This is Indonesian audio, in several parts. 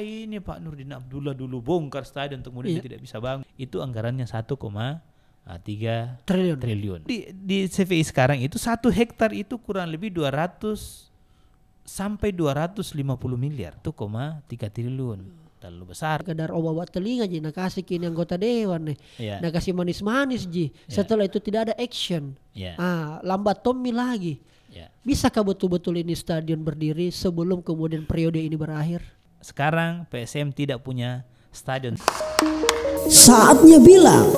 ini Pak Nurdin Abdullah dulu bongkar stadion kemudian dia tidak bisa bangun. Itu anggarannya 1,3 triliun. Di CVI sekarang itu 1 hektar itu kurang lebih 200 sampai 250 miliar. 1,3 triliun. Terlalu besar. Kadar obat telinga ji, nak kasih kini anggota dewan nih, nak kasih manis-manis ji. Setelah itu tidak ada action. Lambat Tommy lagi. Bisakah betul-betul ini stadion berdiri sebelum kemudian periode ini berakhir? Sekarang PSM tidak punya stadion. Saatnya bilang,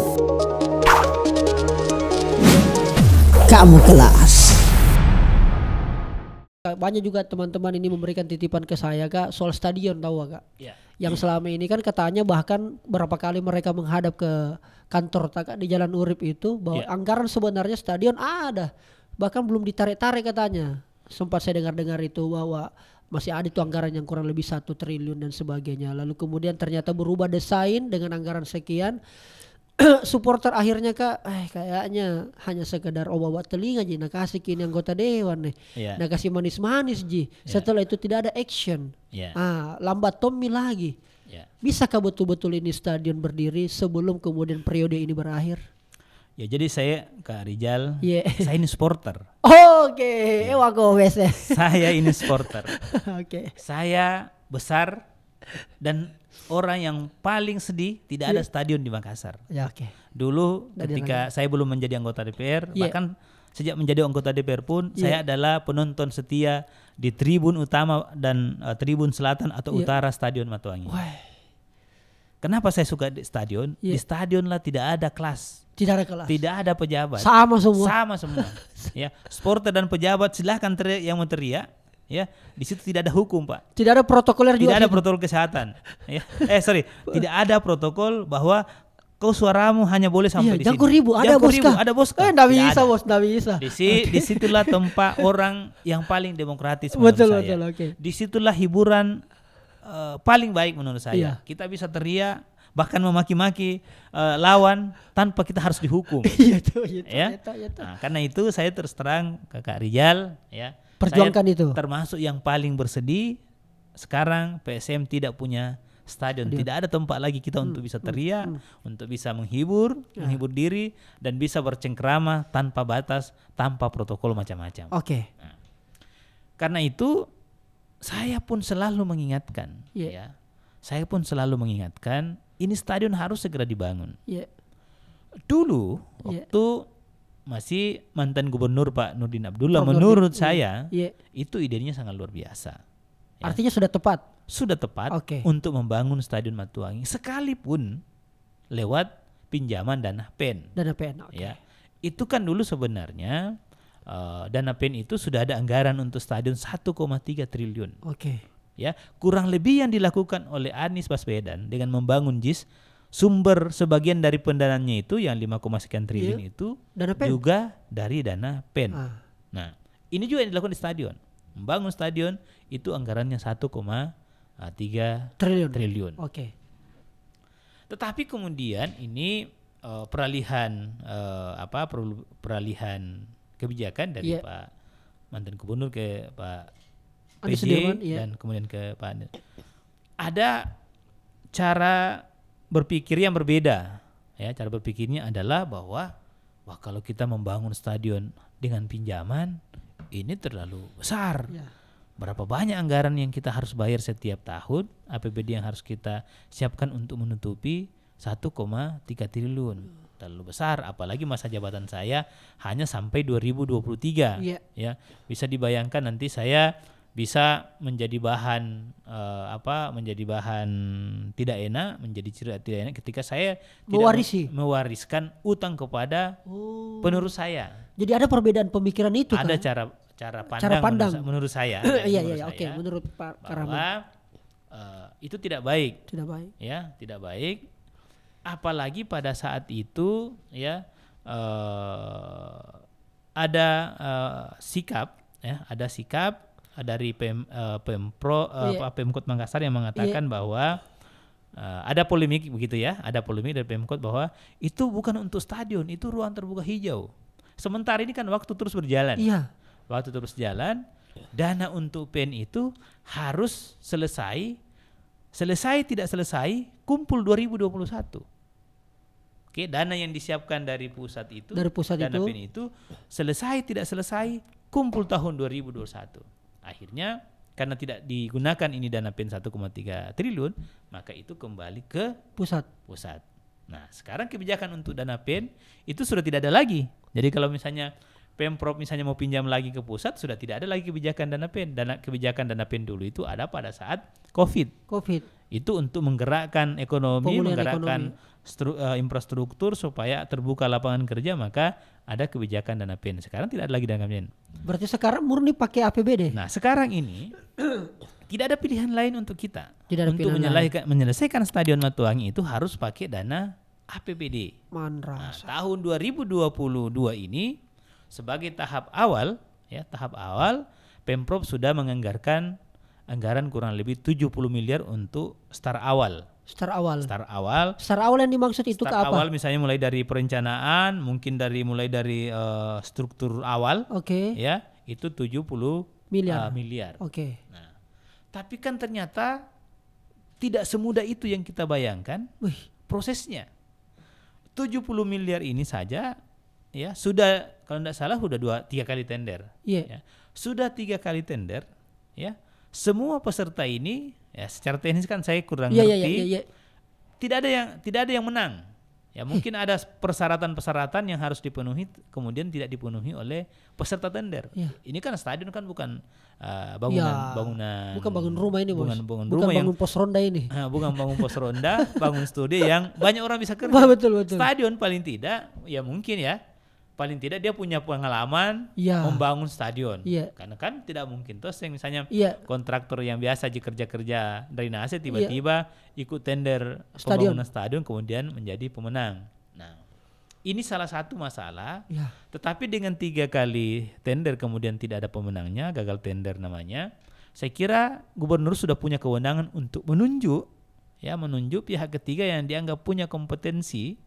kamu kelas. Banyak juga teman-teman ini memberikan titipan ke saya Kak soal stadion, tahu Kak? Yang selama ini kan katanya bahkan berapa kali mereka menghadap ke kantor Kak di Jalan Urip itu bahwa anggaran sebenarnya stadion ada, bahkan belum ditarik-tarik katanya. Sempat saya dengar-dengar itu bahwa masih ada itu anggaran yang kurang lebih 1 triliun dan sebagainya. Lalu kemudian ternyata berubah desain dengan anggaran sekian. Supporter akhirnya Kak, kayaknya hanya sekedar obat telinga ji, nak kasih kini anggota dewan nih, nak kasih manis-manis ji. Setelah itu tidak ada action. Lambat Tommy lagi. Bisakah betul-betul ini stadion berdiri sebelum kemudian periode ini berakhir? Ya jadi saya Kak Rijal, saya ini supporter. Saya ini supporter. Saya besar dan orang yang paling sedih tidak ada stadion di Makassar. Dulu ketika saya belum menjadi anggota DPR, bahkan sejak menjadi anggota DPR pun saya adalah penonton setia di tribun utama dan tribun selatan atau utara Stadion Matuangi. Kenapa saya suka di stadion? Di stadion lah tidak ada kelas. Tidak ada pejabat. Sama semua. Ya, supporter dan pejabat silahkan teriak yang mau teriak. Ya, di situ tidak ada hukum Pak. Tidak ada protokoler juga. Tidak ada protokol kesehatan. Tidak ada protokol bahwa kau suaramu hanya boleh sampai di sini. Ada bos. Nggak bisa bos, nggak bisa. Disitulah tempat orang yang paling demokratis menurut saya. Betul. Disitulah hiburan paling baik menurut saya. Kita bisa teriak, bahkan memaki-maki lawan tanpa kita harus dihukum. Karena itu saya terus terang ke Kak Rijal, perjuangkan saya itu. Termasuk yang paling bersedih sekarang PSM tidak punya stadion. Tidak ada tempat lagi kita untuk bisa teriak, untuk bisa menghibur diri dan bisa bercengkrama tanpa batas, tanpa protokol macam-macam. Karena itu saya pun selalu mengingatkan, saya pun selalu mengingatkan ini stadion harus segera dibangun. Dulu waktu masih mantan gubernur Pak Nurdin Abdullah, menurut saya itu idenya sangat luar biasa. Artinya sudah tepat. Sudah tepat untuk membangun Stadion Matuangi sekalipun lewat pinjaman dana PEN. Itu kan dulu sebenarnya dana PEN itu sudah ada anggaran untuk stadion 1,3 triliun. Kurang lebih yang dilakukan oleh Anies Baswedan dengan membangun JIS, sumber sebagian dari pendanaannya itu yang 5, sekian triliun itu juga dari dana PEN. Nah, ini juga yang dilakukan di stadion. Membangun stadion itu anggarannya 1,3 triliun. Tetapi kemudian ini peralihan kebijakan dari Pak mantan gubernur ke Pak PJ dan kemudian ke Pak Anies. Ada cara berpikir yang berbeda. Cara berpikirnya adalah bahwa kalau kita membangun stadion dengan pinjaman ini terlalu besar. Berapa banyak anggaran yang kita harus bayar setiap tahun, APBD yang harus kita siapkan untuk menutupi 1,3 triliun. Terlalu besar, apalagi masa jabatan saya hanya sampai 2023. Bisa dibayangkan nanti saya bisa menjadi bahan tidak enak, menjadi tidak enak ketika saya mewariskan utang kepada penerus saya. Jadi ada perbedaan pemikiran itu ada kan? cara pandang menurut saya. Menurut Pak bahwa itu tidak baik. Tidak baik. Apalagi pada saat itu ada sikap dari Pemkot Makassar yang mengatakan bahwa ada polemik begitu ada polemik dari Pemkot bahwa itu bukan untuk stadion, itu ruang terbuka hijau. Sementara ini kan waktu terus berjalan. Dana untuk PEN itu harus selesai selesai tidak selesai kumpul 2021. Oke, dana yang disiapkan dari pusat itu, dana PIN itu selesai tidak selesai kumpul tahun 2021. Akhirnya karena tidak digunakan ini dana PIN 1,3 triliun, maka itu kembali ke pusat. Nah, sekarang kebijakan untuk dana PIN itu sudah tidak ada lagi. Jadi kalau misalnya Pemprov misalnya mau pinjam lagi ke pusat, sudah tidak ada lagi kebijakan dana PIN. Kebijakan dana PIN dulu itu ada pada saat COVID. Itu untuk menggerakkan ekonomi, menggerakkan infrastruktur supaya terbuka lapangan kerja, maka ada kebijakan dana PIN. Sekarang tidak ada lagi dana PIN. Berarti sekarang murni pakai APBD. Nah, sekarang ini tidak ada pilihan lain untuk kita. Untuk menyelesaikan Stadion Matuangi itu harus pakai dana APBD. Nah, tahun 2022 ini sebagai tahap awal Pemprov sudah menganggarkan anggaran kurang lebih 70 miliar untuk start awal. Start awal yang dimaksud itu ke apa? Start awal misalnya mulai dari perencanaan, mungkin mulai dari struktur awal. Ya, itu 70 miliar. Nah, tapi kan ternyata tidak semudah itu yang kita bayangkan. Prosesnya 70 miliar ini saja ya sudah, kalau tidak salah sudah 3 kali tender. Ya. Sudah 3 kali tender ya. Semua peserta ini ya, secara teknis kan saya kurang ngerti. Tidak ada yang menang. Ya, mungkin ada persyaratan-persyaratan yang harus dipenuhi kemudian tidak dipenuhi oleh peserta tender. Ini kan stadion kan bukan bangunan bukan bangun rumah ini, Bos. Bukan bangun pos ronda ini. Bukan bangun pos ronda, bangun studi yang banyak orang bisa kerja. Betul. Stadion paling tidak ya mungkin ya. Paling tidak dia punya pengalaman membangun stadion. Karena kan tidak mungkin terus yang misalnya kontraktor yang biasa kerja drainase tiba-tiba ikut tender pembangunan stadion kemudian menjadi pemenang. Nah, ini salah satu masalah. Tetapi dengan 3 kali tender kemudian tidak ada pemenangnya, gagal tender namanya. Saya kira gubernur sudah punya kewenangan untuk menunjuk pihak ketiga yang dianggap punya kompetensi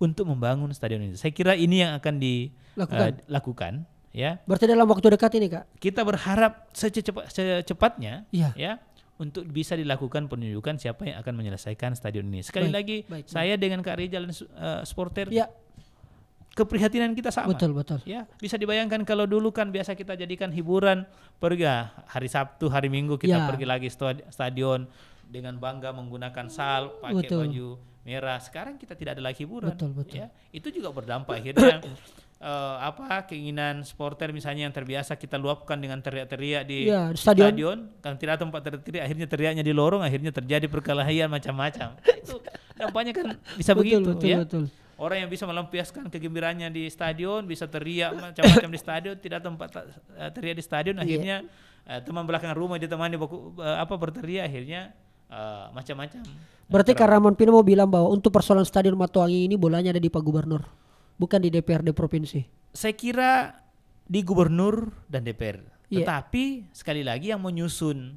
untuk membangun stadion ini. Saya kira ini yang akan dilakukan ya. Berarti dalam waktu dekat ini, Kak. Kita berharap secepatnya ya untuk bisa dilakukan penunjukan siapa yang akan menyelesaikan stadion ini. Sekali lagi saya dengan Kak Rizal dan supporter keprihatinan kita sama. Betul. Ya, bisa dibayangkan kalau dulu kan biasa kita jadikan hiburan pergi hari Sabtu, hari Minggu kita pergi lagi stadion dengan bangga menggunakan sal, pakai baju merah. Sekarang kita tidak ada lagi hiburan. Ya, itu juga berdampak akhirnya keinginan supporter misalnya yang terbiasa kita luapkan dengan teriak-teriak di stadion kan tidak tempat teriak, akhirnya teriaknya di lorong, akhirnya terjadi perkelahian macam-macam. Itu dampaknya kan bisa begitu. Orang yang bisa melampiaskan kegembiraannya di stadion bisa teriak macam-macam di stadion, tidak tempat teriak di stadion, akhirnya teman belakang rumah ditemani berteriak, akhirnya macam-macam. Berarti Kak Rahman Pina mau bilang bahwa untuk persoalan Stadion Matuangi ini bolanya ada di Pak Gubernur, bukan di DPRD provinsi. Saya kira di Gubernur dan DPR. Tetapi sekali lagi yang menyusun,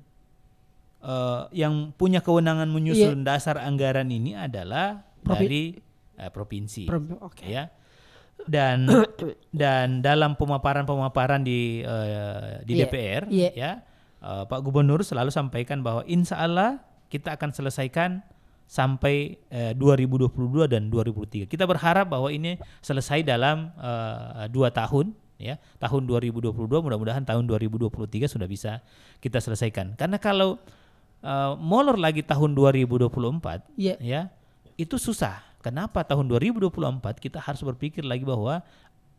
yang punya kewenangan menyusun dasar anggaran ini adalah dari provinsi. Ya. Dan dalam pemaparan di DPR, Pak Gubernur selalu sampaikan bahwa insya Allah kita akan selesaikan sampai 2022 dan 2023. Kita berharap bahwa ini selesai dalam 2 tahun, ya. Tahun 2022, mudah-mudahan tahun 2023 sudah bisa kita selesaikan. Karena kalau molor lagi tahun 2024, ya, itu susah. Kenapa tahun 2024 kita harus berpikir lagi bahwa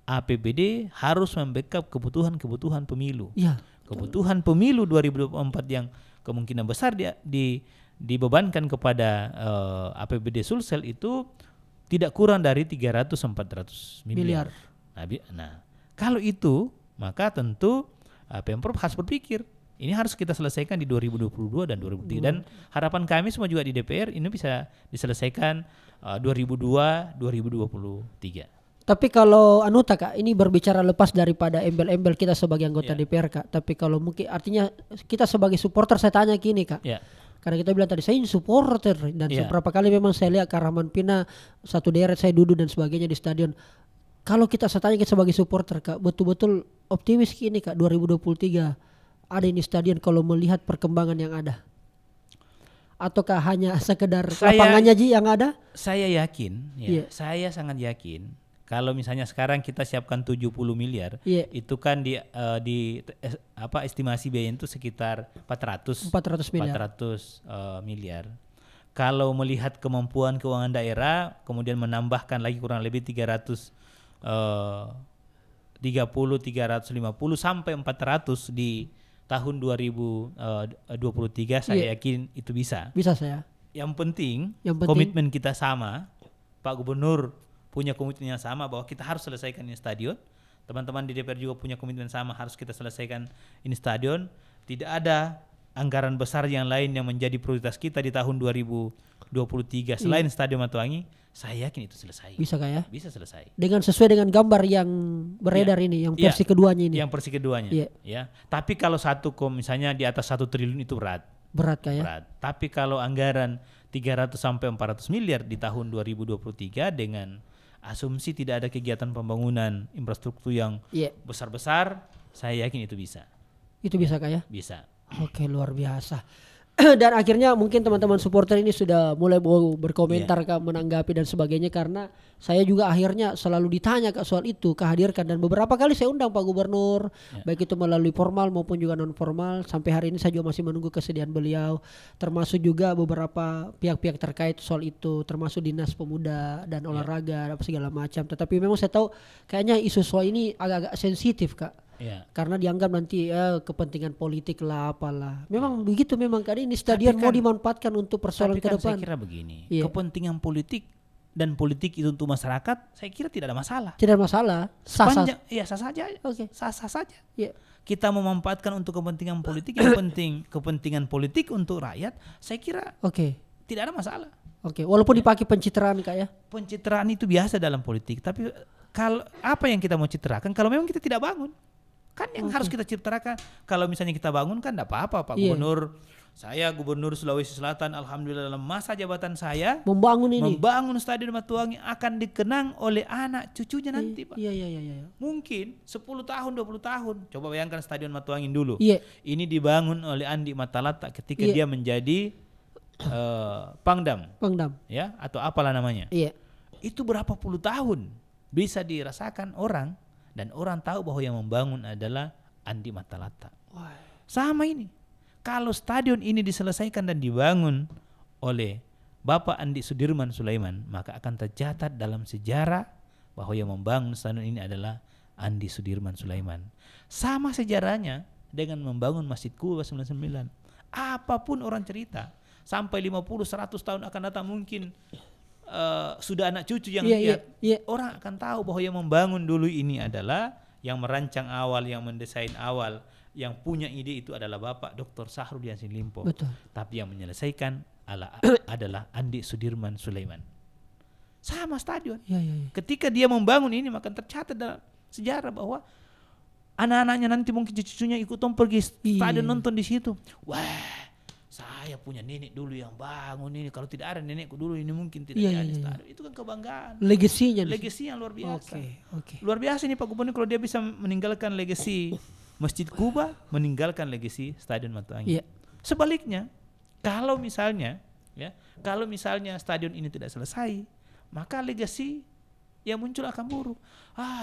APBD harus membackup kebutuhan pemilu. Kebutuhan pemilu 2024 yang kemungkinan besar dibebankan kepada APBD Sulsel itu tidak kurang dari 300-400 miliar. Nah, kalau itu maka tentu Pemprov harus berpikir ini harus kita selesaikan di 2022 dan 2023 dan harapan kami semua juga di DPR ini bisa diselesaikan 2022-2023. Tapi kalau Kak, ini berbicara lepas daripada embel-embel kita sebagai anggota DPR, Kak. Tapi kalau mungkin artinya kita sebagai supporter, saya tanya gini, Kak. Karena kita bilang tadi saya ini supporter dan beberapa kali memang saya lihat Kak Rahman Pina satu deret saya duduk dan sebagainya di stadion. Kalau kita tanya sebagai supporter, Kak, betul-betul optimis gini, Kak, 2023 ada ini stadion kalau melihat perkembangan yang ada. ataukah hanya sekedar lapangannya Ji yang ada? Saya yakin, saya sangat yakin kalau misalnya sekarang kita siapkan 70 miliar, itu kan estimasi biaya itu sekitar 400 miliar. Kalau melihat kemampuan keuangan daerah, kemudian menambahkan lagi kurang lebih 350 sampai 400 di tahun 2023, saya yakin itu bisa. Bisa saya. Yang penting komitmen kita sama, Pak Gubernur punya komitmen yang sama bahwa kita harus selesaikan ini stadion. Teman-teman di DPR juga punya komitmen sama, harus kita selesaikan ini stadion. Tidak ada anggaran besar yang lain yang menjadi prioritas kita di tahun 2023 selain Stadion Matuangi. Saya yakin itu selesai. Bisa kah ya? Bisa selesai. Dengan sesuai dengan gambar yang beredar ini, yang versi keduanya ini. Yang versi keduanya. Ya. Tapi kalau misalnya di atas 1 triliun itu berat. Berat kah ya? Berat. Tapi kalau anggaran 300 sampai 400 miliar di tahun 2023 dengan asumsi tidak ada kegiatan pembangunan infrastruktur yang besar-besar, saya yakin itu bisa. Itu bisa kah ya? Bisa. Oke, luar biasa. Dan akhirnya mungkin teman-teman supporter ini sudah mulai berkomentar Kak, menanggapi dan sebagainya, karena saya juga akhirnya selalu ditanya Kak soal itu, kehadirkan, dan beberapa kali saya undang Pak Gubernur, baik itu melalui formal maupun juga non formal. Sampai hari ini saya juga masih menunggu kesediaan beliau, termasuk juga beberapa pihak-pihak terkait soal itu, termasuk Dinas Pemuda dan Olahraga segala macam. Tetapi memang saya tahu kayaknya isu soal ini agak-agak sensitif Kak. Karena dianggap nanti kepentingan politik lah apalah. Memang begitu memang kali ini stadion mau dimanfaatkan untuk persoalan ke depan. Saya kira begini, kepentingan politik dan politik itu untuk masyarakat, saya kira tidak ada masalah. Tidak ada masalah. Sah saja. Sah saja. Kita memanfaatkan untuk kepentingan politik, yang penting kepentingan politik untuk rakyat, saya kira tidak ada masalah. Walaupun dipakai pencitraan Kak ya. Pencitraan itu biasa dalam politik, tapi kalau apa yang kita mau citrakan kalau memang kita tidak bangun? Kan yang harus kita citrakan. Kalau misalnya kita bangun kan tidak apa-apa Pak Gubernur. Saya Gubernur Sulawesi Selatan, alhamdulillah dalam masa jabatan saya membangun Stadion Matuangi akan dikenang oleh anak cucunya nanti Pak. Mungkin 10 tahun 20 tahun. Coba bayangkan Stadion Matuangi dulu. Ini dibangun oleh Andi Matalata ketika dia menjadi Pangdam. Ya, atau apalah namanya. Itu berapa puluh tahun bisa dirasakan orang. Dan orang tahu bahwa yang membangun adalah Andi Matalata. Sama ini. Kalau stadion ini diselesaikan dan dibangun oleh Bapak Andi Sudirman Sulaiman, maka akan tercatat dalam sejarah bahwa yang membangun stadion ini adalah Andi Sudirman Sulaiman. Sama sejarahnya dengan membangun Masjid Kuba 99. Apapun orang cerita, sampai 50-100 tahun akan datang mungkin sudah anak cucu yang lihat, orang akan tahu bahwa yang membangun dulu ini adalah yang merancang awal, yang mendesain awal, yang punya ide itu adalah Bapak Dr. Sahrul Yassin Limpo. Tapi yang menyelesaikan adalah Andi Sudirman Sulaiman. Sama stadion. Ketika dia membangun ini maka tercatat dalam sejarah bahwa anak-anaknya nanti mungkin cucunya ikut pergi stadion nonton di situ. Wah, saya punya nenek dulu yang bangun ini. Kalau tidak ada nenekku dulu ini mungkin tidak ada stadion. Itu kan kebanggaan. Legasi yang luar biasa. Luar biasa ini Pak Gubernur kalau dia bisa meninggalkan legasi Masjid Kuba, meninggalkan legasi Stadion Matuangi. Sebaliknya, kalau misalnya stadion ini tidak selesai, maka legasi yang muncul akan buruk.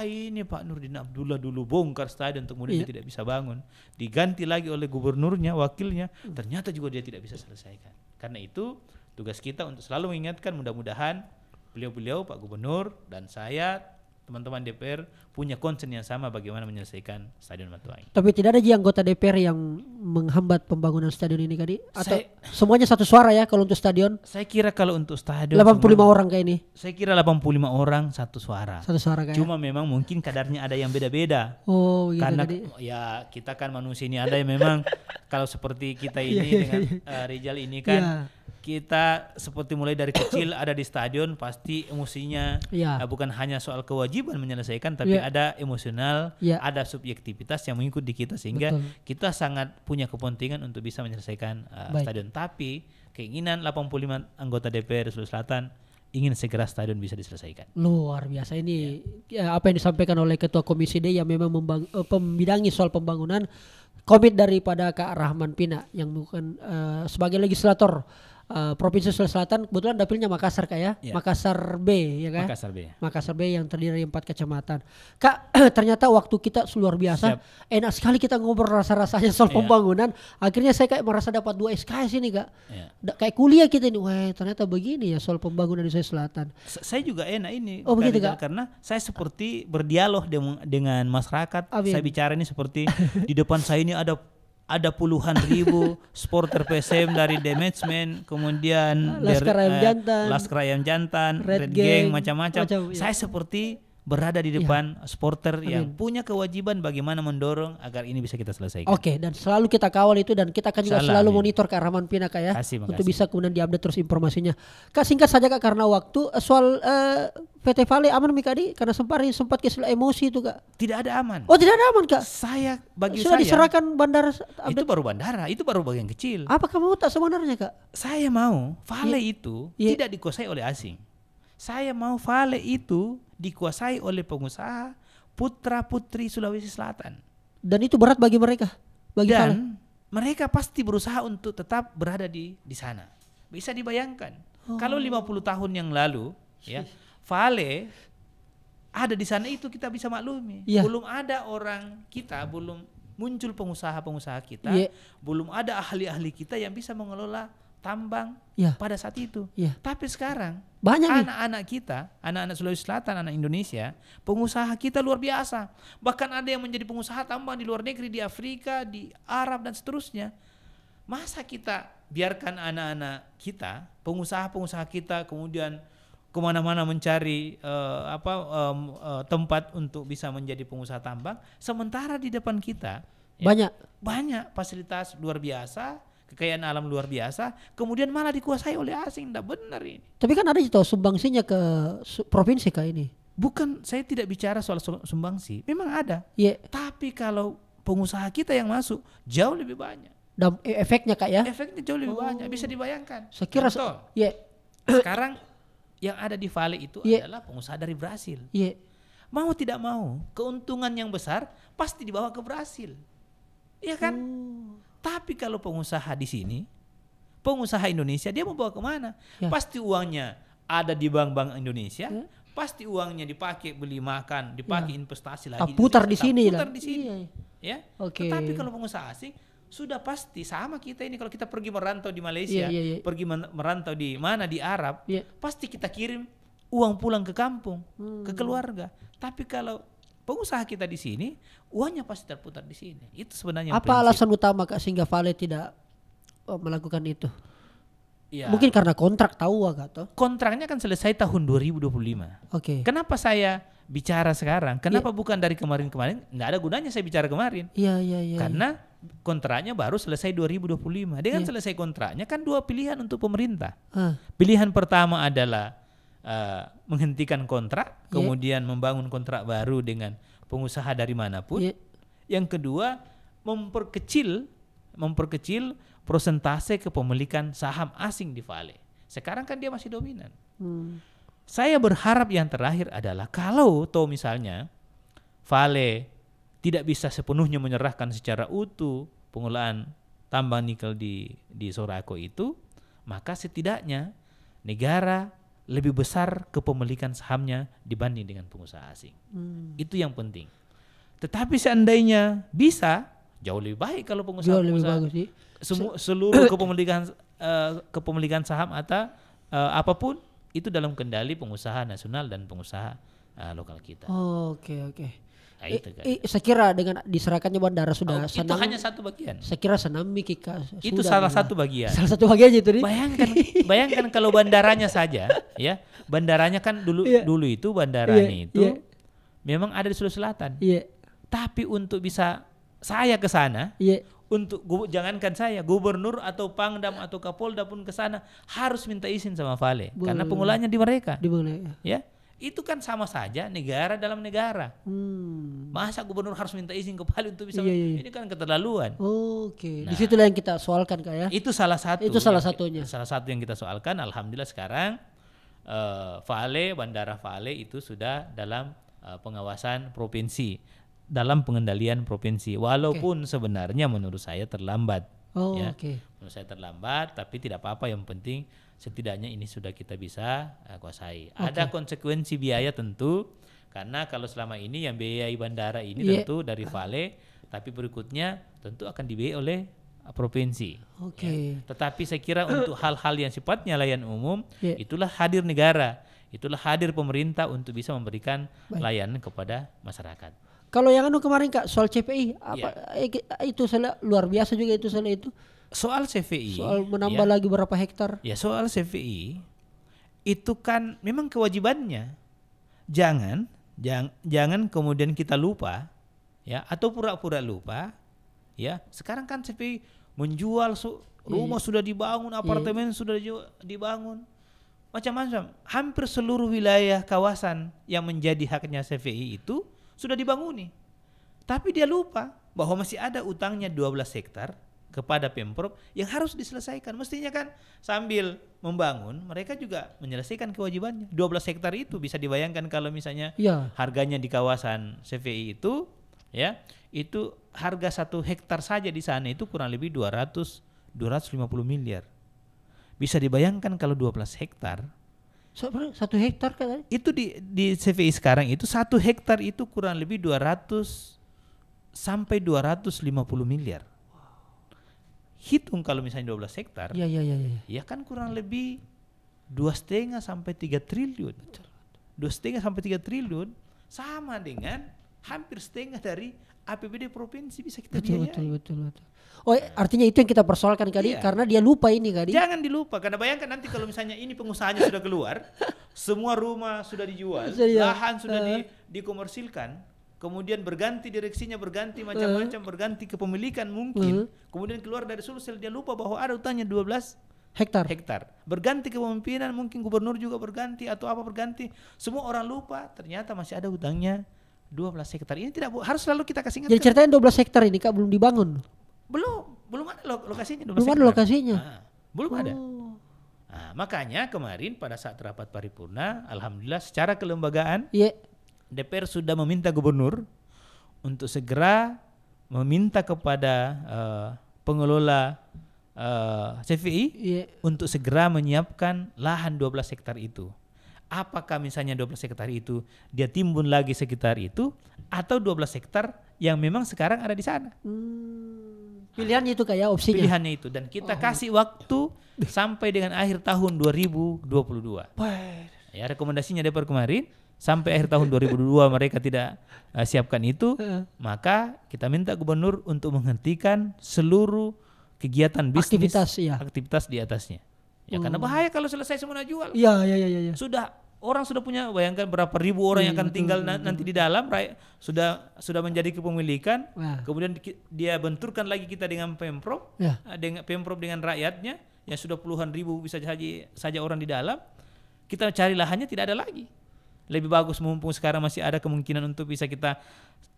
Ini Pak Nurdin Abdullah dulu bongkar stadion untuk kemudian dia tidak bisa bangun. Diganti lagi oleh gubernurnya, wakilnya, ternyata juga dia tidak bisa selesaikan. Karena itu tugas kita untuk selalu mengingatkan, mudah-mudahan beliau-beliau Pak Gubernur dan saya, teman-teman DPR punya concern yang sama bagaimana menyelesaikan Stadion Matuangi. Tapi tidak ada anggota DPR yang menghambat pembangunan stadion ini tadi? Atau semuanya satu suara ya kalau untuk stadion? Saya kira kalau untuk stadion 85 orang kayak ini. Saya kira 85 orang satu suara. Satu suara kayak. Cuma memang mungkin kadarnya ada yang beda-beda. Oh, gitu. Karena ya kita kan manusia ini ada yang memang kalau seperti kita ini dengan Rizal ini kan kita seperti mulai dari kecil ada di stadion pasti emosinya bukan hanya soal kewajiban menyelesaikan tapi ada emosional, ada subjektivitas yang mengikut di kita sehingga kita sangat punya kepentingan untuk bisa menyelesaikan stadion. Tapi keinginan 85 anggota DPR Sulawesi Selatan ingin segera stadion bisa diselesaikan. Luar biasa ini apa yang disampaikan oleh Ketua Komisi D yang memang membidangi soal pembangunan, komit daripada Kak Rahman Pina yang bukan sebagai legislator Provinsi Sulawesi Selatan kebetulan dapilnya Makassar Kak ya. Makassar B ya kan. Makassar B yang terdiri dari 4 kecamatan. Kak ternyata waktu kita luar biasa. Enak sekali kita ngobrol rasa-rasanya soal pembangunan. Akhirnya saya kayak merasa dapat 2 SKS ini Kak. Kayak kuliah kita ini. Wah ternyata begini ya soal pembangunan di Sulawesi Selatan. Saya juga enak ini. Oh begitu Kak. Karena saya seperti berdialog dengan masyarakat. Saya bicara ini seperti di depan saya ini ada puluhan ribu supporter PSM dari Demetsmen, kemudian Laskar Ayam Jantan, Red Gang, macam-macam. Saya seperti berada di depan supporter yang punya kewajiban bagaimana mendorong agar ini bisa kita selesaikan. Oke, dan selalu kita kawal itu dan kita akan juga selalu monitor Kak Rahman Pina Kak ya. Untuk bisa kemudian diupdate terus informasinya. Kak singkat saja Kak karena waktu soal PT Vale aman mi Kak di karena sempat kisah emosi itu Kak. Tidak ada aman. Oh tidak ada aman Kak. Sudah diserahkan bandara. Itu baru bandara, itu baru bagian kecil. Apa kamu tak sebenarnya Kak? Saya mau Vale itu tidak dikuasai oleh asing. Saya mau Vale itu dikuasai oleh pengusaha putra-putri Sulawesi Selatan. Dan itu berat bagi mereka. Dan mereka pasti berusaha untuk tetap berada di sana. Bisa dibayangkan. Kalau 50 tahun yang lalu ya Vale ada di sana itu kita bisa maklumi. Belum ada orang kita, belum muncul pengusaha-pengusaha kita, belum ada ahli-ahli kita yang bisa mengelola tambang pada saat itu. Tapi sekarang banyak anak-anak kita, anak-anak Sulawesi Selatan, anak Indonesia, pengusaha kita luar biasa. Bahkan ada yang menjadi pengusaha tambang di luar negeri, di Afrika, di Arab dan seterusnya. Masa kita biarkan anak-anak kita, pengusaha-pengusaha kita kemudian kemana-mana mencari tempat untuk bisa menjadi pengusaha tambang, sementara di depan kita banyak fasilitas luar biasa, kekayaan alam luar biasa, kemudian malah dikuasai oleh asing. Tidak benar ini. Tapi kan ada itu sumbangsinya ke provinsi Kak ini. Bukan, saya tidak bicara soal sumbangsi. Memang ada. Tapi kalau pengusaha kita yang masuk jauh lebih banyak. Dan efeknya Kak ya? Efeknya jauh lebih banyak. Bisa dibayangkan. Sekira sekarang yang ada di Vale itu adalah pengusaha dari Brasil. Mau tidak mau, keuntungan yang besar pasti dibawa ke Brasil. Iya kan? Tapi kalau pengusaha di sini, pengusaha Indonesia, dia mau bawa kemana? Pasti uangnya ada di bank-bank Indonesia, pasti uangnya dipakai beli makan, dipakai investasi lagi. Putar di sini. Ya. Tetapi kalau pengusaha asing, sudah pasti sama kita ini. Kalau kita pergi merantau di Malaysia, pergi merantau di mana di Arab, pasti kita kirim uang pulang ke kampung, ke keluarga. Tapi kalau pengusaha kita di sini, uangnya pasti terputar di sini. Itu sebenarnya apa alasan utama Kak sehingga Vale tidak melakukan itu? Mungkin karena kontrak tahu Kak? Kontraknya kan selesai tahun 2025. Kenapa saya bicara sekarang? Kenapa bukan dari kemarin-kemarin? Nggak ada gunanya saya bicara kemarin. Karena kontraknya baru selesai 2025. Dengan selesai kontraknya kan 2 pilihan untuk pemerintah. Pilihan pertama adalah menghentikan kontrak, kemudian membangun kontrak baru dengan pengusaha dari manapun. Yang kedua, memperkecil persentase kepemilikan saham asing di Vale. Sekarang kan dia masih dominan. Saya berharap yang terakhir adalah kalau misalnya Vale tidak bisa sepenuhnya menyerahkan secara utuh pengelolaan tambang nikel di Sorako itu, maka setidaknya negara lebih besar kepemilikan sahamnya dibanding dengan pengusaha asing. Itu yang penting. Tetapi seandainya bisa, jauh lebih baik kalau pengusaha seluruh kepemilikan saham atau apapun itu dalam kendali pengusaha nasional dan pengusaha lokal kita. Nah, itu kan. Saya kira dengan diserahkannya bandara sudah itu hanya satu bagian. Saya kira senam Kak. Itu salah satu bagian. Salah satu bagian itu nih. Bayangkan kalau bandaranya saja, ya. Bandaranya kan dulu itu bandaranya itu memang ada di Sulawesi Selatan. Tapi untuk bisa saya ke sana, untuk jangankan saya, gubernur atau pangdam atau kapolda pun ke sana harus minta izin sama Vale karena pengelolaannya di mereka. Ya. Itu kan sama saja negara dalam negara. Masa gubernur harus minta izin ke Vale untuk bisa ini kan keterlaluan. Di situlah yang kita soalkan Kak ya. Itu salah satu. Itu salah satunya. Salah satu yang kita soalkan. Alhamdulillah sekarang Vale, Bandara Vale itu sudah dalam pengawasan provinsi, dalam pengendalian provinsi. Walaupun sebenarnya menurut saya terlambat. Ya. Menurut saya terlambat, tapi tidak apa-apa, yang penting setidaknya ini sudah kita bisa kuasai. Ada konsekuensi biaya tentu, karena kalau selama ini yang biayai bandara ini tentu dari Vale, tapi berikutnya tentu akan dibiayai oleh provinsi. Ya. Tetapi saya kira untuk hal-hal yang sifatnya layanan umum, itulah hadir negara, itulah hadir pemerintah untuk bisa memberikan layanan kepada masyarakat. Kalau yang kemarin Kak soal CPI itu luar biasa juga itu soal CVI, soal menambah lagi berapa hektar. Ya, soal CVI itu kan memang kewajibannya. Jangan kemudian kita lupa, ya, atau pura-pura lupa, ya. Sekarang kan CVI menjual rumah sudah dibangun, apartemen sudah dibangun, macam-macam. Hampir seluruh wilayah kawasan yang menjadi haknya CVI itu sudah dibanguni. Tapi dia lupa bahwa masih ada utangnya 12 hektar kepada Pemprov yang harus diselesaikan. Mestinya kan sambil membangun mereka juga menyelesaikan kewajibannya. 12 hektar itu bisa dibayangkan kalau misalnya harganya di kawasan CVI itu, ya, itu harga 1 hektar saja di sana itu kurang lebih 250 miliar. Bisa dibayangkan kalau 12 hektar. 1 hektar kan? Itu di CVI sekarang itu 1 hektar itu kurang lebih 200 sampai 250 miliar. Hitung kalau misalnya 12 hektar. Ya kan kurang lebih 2,5 sampai 3 triliun. 2,5 sampai 3 triliun sama dengan hampir setengah dari APBD provinsi bisa kita biayai. Betul. Oh, artinya itu yang kita persoalkan Kadi, karena dia lupa ini Kadi. Jangan dilupa, karena bayangkan nanti kalau misalnya ini pengusahanya sudah keluar, semua rumah sudah dijual, lahan sudah dikomersilkan, kemudian berganti direksinya, berganti macam-macam, berganti kepemilikan mungkin, kemudian keluar dari Sulsel, dia lupa bahwa ada utangnya 12 hektar. Berganti kepemimpinan, mungkin gubernur juga berganti atau apa berganti, semua orang lupa, ternyata masih ada utangnya 12 hektar. Ini tidak harus selalu kita kasih ingat. Jadi ceritanya 12 hektar ini Kak belum dibangun. Belum ada lokasinya. Belum ada lokasinya. Belum ada. Nah, makanya kemarin pada saat rapat paripurna, alhamdulillah secara kelembagaan, DPR sudah meminta gubernur untuk segera meminta kepada pengelola CVI untuk segera menyiapkan lahan 12 hektar itu. Apakah misalnya 12 hektar itu dia timbun lagi sekitar itu, atau 12 hektar yang memang sekarang ada di sana. Pilihannya itu kayak opsinya. Pilihannya itu, dan kita kasih waktu sampai dengan akhir tahun 2022. Ya, rekomendasinya DPR kemarin sampai akhir tahun 2022 mereka tidak siapkan itu, maka kita minta gubernur untuk menghentikan seluruh kegiatan bisnis aktivitas di atasnya. Ya, karena bahaya kalau selesai semua jual. Iya. Orang sudah punya, bayangkan berapa ribu orang yang akan tinggal nanti di dalam, sudah menjadi kepemilikan. Kemudian dia benturkan lagi kita dengan Pemprov, dengan Pemprov dengan rakyatnya, yang sudah puluhan ribu bisa saja orang di dalam. Kita cari lahannya tidak ada lagi. Lebih bagus mumpung sekarang masih ada kemungkinan untuk bisa kita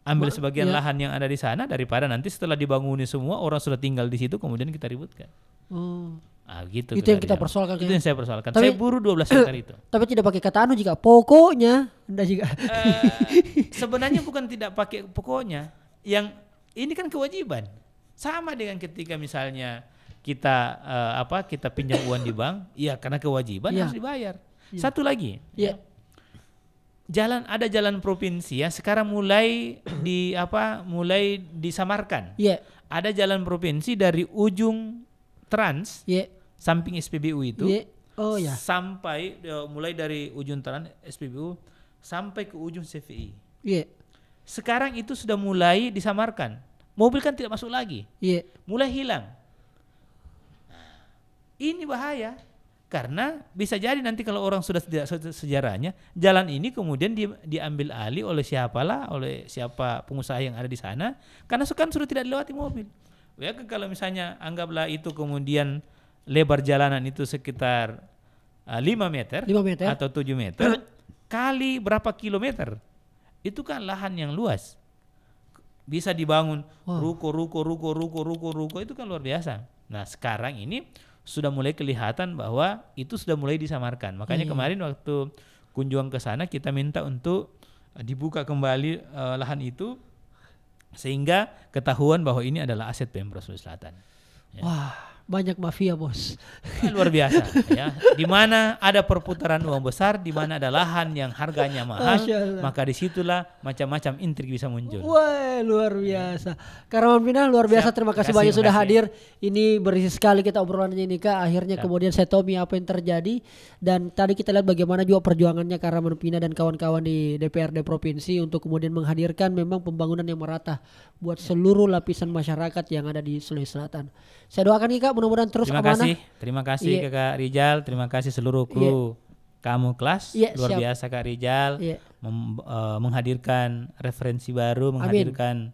ambil sebagian lahan yang ada di sana, daripada nanti setelah dibangunin semua orang sudah tinggal di situ kemudian kita ributkan. Gitu. Itu yang kita persoalkan. Itu yang saya persoalkan. Saya buru 12 hektar itu. Tapi tidak pakai kata jika pokoknya Anda juga. Sebenarnya bukan tidak pakai pokoknya. Yang ini kan kewajiban. Sama dengan ketika misalnya kita kita pinjam uang di bank, ya karena kewajiban harus dibayar. Satu lagi. Ada jalan provinsi yang sekarang mulai disamarkan. Ada jalan provinsi dari ujung Trans, samping SPBU itu, sampai mulai dari ujung Trans SPBU sampai ke ujung CVI. Sekarang itu sudah mulai disamarkan. Mobil kan tidak masuk lagi, mulai hilang. Ini bahaya. Karena bisa jadi nanti kalau orang sudah tidak sejarahnya, jalan ini kemudian diambil alih oleh siapa pengusaha yang ada di sana, karena kan sudah tidak dilewati mobil. Ya, kalau misalnya anggaplah itu kemudian lebar jalanan itu sekitar 5 meter atau 7 meter kali berapa kilometer, itu kan lahan yang luas, bisa dibangun ruko itu kan luar biasa. Nah sekarang ini sudah mulai kelihatan bahwa itu sudah mulai disamarkan. Makanya kemarin waktu kunjungan ke sana kita minta untuk dibuka kembali lahan itu, sehingga ketahuan bahwa ini adalah aset Pemprov Sulawesi Selatan. Ya. Wah, banyak mafia bos. Luar biasa ya. Di mana ada perputaran uang besar, di mana ada lahan yang harganya mahal, maka disitulah macam-macam intrik bisa muncul. Wah, luar biasa. Karawan Pinang luar biasa. Terima kasih banyak sudah hadir. Ini berisi sekali kita obrolannya ini Kak. Akhirnya kemudian saya tahu apa yang terjadi, dan tadi kita lihat bagaimana juga perjuangannya Karawan Pinang dan kawan-kawan di DPRD provinsi untuk kemudian menghadirkan memang pembangunan yang merata buat seluruh lapisan masyarakat yang ada di Sulawesi Selatan. Saya doakan nih Kak, mudah-mudahan terus amanah. Terima kasih Kak Rizal, terima kasih seluruh kru Kamu Kelas. Luar biasa Kak Rizal menghadirkan referensi baru, menghadirkan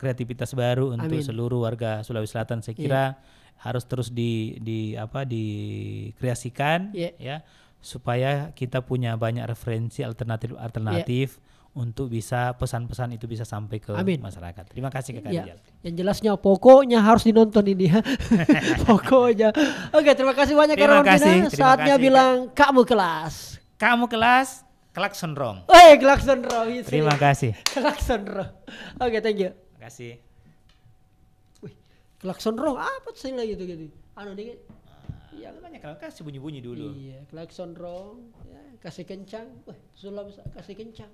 kreativitas baru untuk seluruh warga Sulawesi Selatan. Saya kira harus terus dikreasikan ya, supaya kita punya banyak referensi alternatif untuk bisa pesan-pesan itu bisa sampai ke masyarakat. Terima kasih Kak Rizal. Yang jelasnya pokoknya harus dinonton ini ya. Pokoknya. Oke, terima kasih banyak Karawan Pinang. Saatnya bilang Kamu Kelas. Kamu Kelas, klakson rong. Klakson rong. Terima kasih. Klakson rong. Oke, thank you. Terima kasih. Wih, klakson rong apa sih lagi gitu? Anu dikit. Ya banyak kalau kasih bunyi-bunyi dulu. Iya, klakson rong. Ya, kasih kencang. Wah, Sula bisa kasih kencang.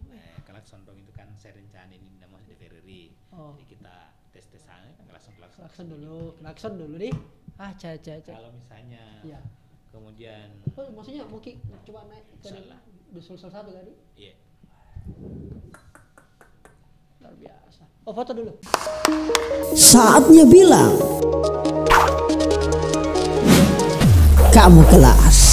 Klakson rong itu kan saya rencana ini namanya di Ferrari. Jadi kita tes-tesan kan klakson dulu. Klakson dulu nih. Kalau misalnya kemudian maksudnya mungkin coba naik ke Dusul satu kali. Iya. Luar biasa. Foto dulu. Saatnya bilang Kamu Kelas.